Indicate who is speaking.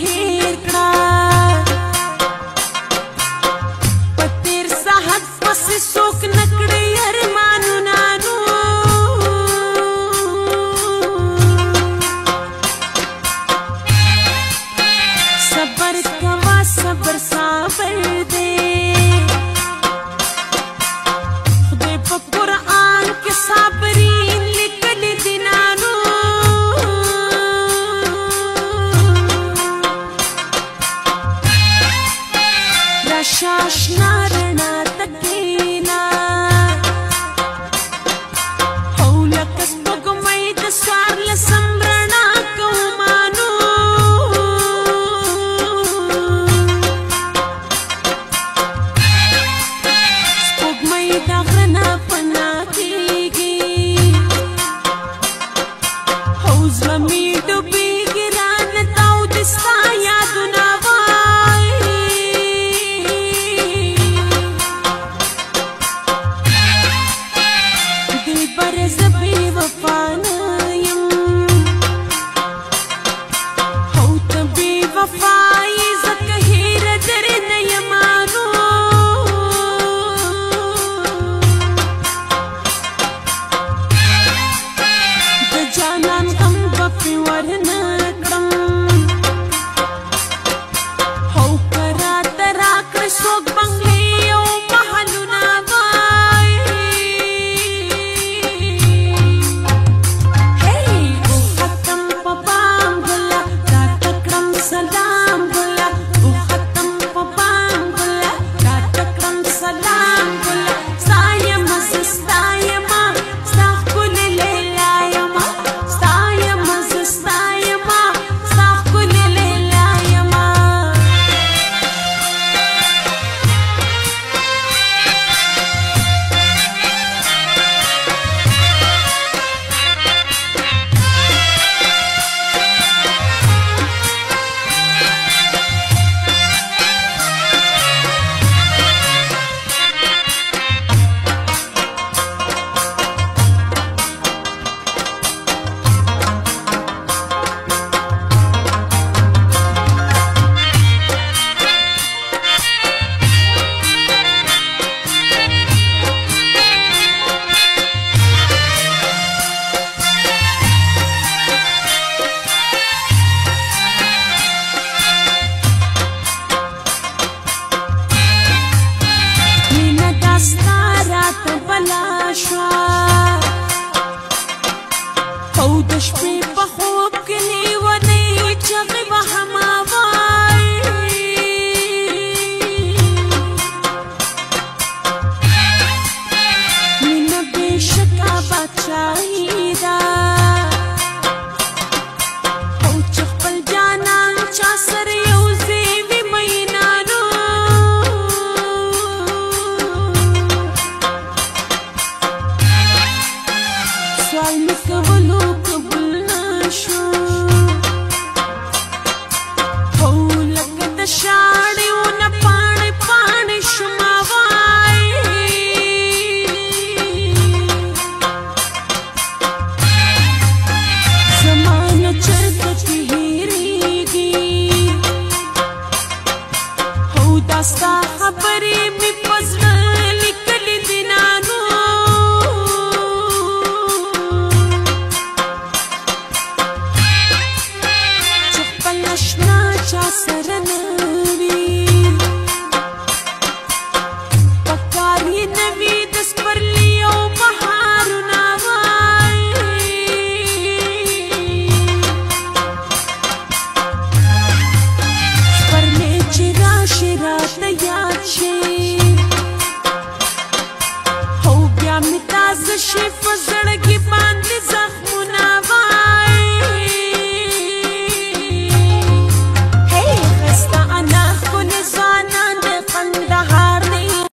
Speaker 1: هیر کړه په تیر ساحت پسې څوک نه کړي ارمانونه نو صبر کوه صبر صابر دی خدای په قرآن کې صابرین لیکلي دي نانو راشه اشنا رڼا ته کښېنه هو لکه سپوږمۍ د څوارلسم رڼا کومه نو سپوږمۍ د غره نه پناه کېږي هو زړه مې ډوبېږي رانه تاو د ستا یادونه او د شپې